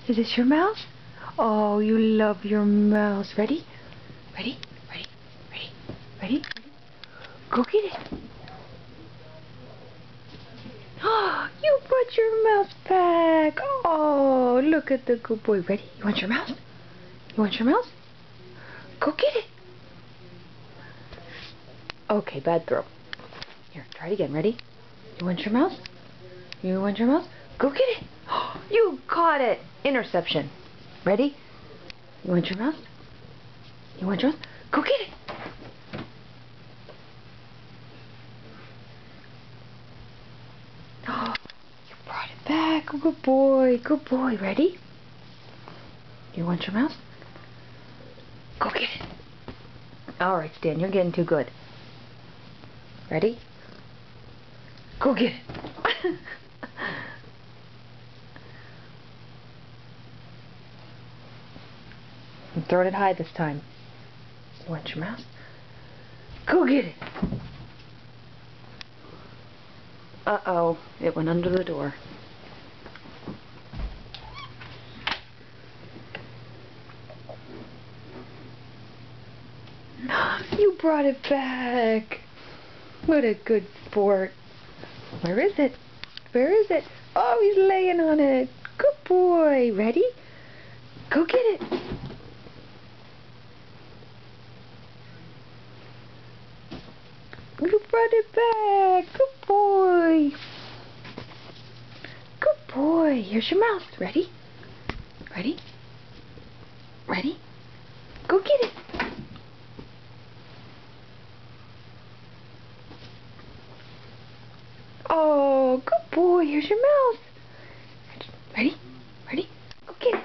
Is this your mouse? Oh, you love your mouse. Ready? Ready? Ready? Ready? Ready? Go get it. Oh, you brought your mouse back. Oh, look at the good boy. Ready? You want your mouse? You want your mouse? Go get it. Okay, bad throw. Here, try it again. Ready? You want your mouse? You want your mouse? Go get it. You caught it. Interception. Ready? You want your mouse? You want your mouse? Go get it. Oh, you brought it back. Good boy. Good boy. Ready? You want your mouse? Go get it. All right, Stan, you're getting too good. Ready? Go get it. I'm throwing it high this time. You want your mouse? Go get it. Uh-oh, it went under the door. You brought it back. What a good sport. Where is it? Where is it? Oh, he's laying on it. Good boy. Ready? Go get it. You brought it back. Good boy. Good boy. Here's your mouse. Ready? Ready? Ready? Go get it. Oh, good boy. Here's your mouse. Ready? Ready? Go get it.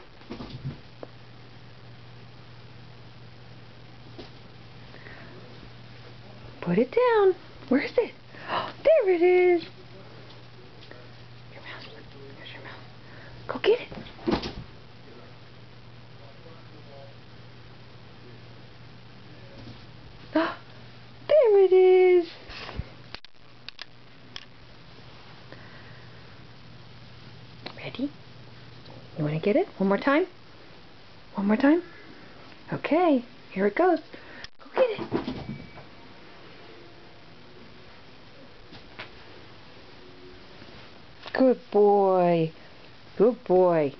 Put it down. Where is it? Oh, there it is. Your mouse. Here's your mouse. Go get it. Oh, there it is. Ready? You want to get it? One more time? One more time? Okay, here it goes. Go get it. Good boy. Good boy.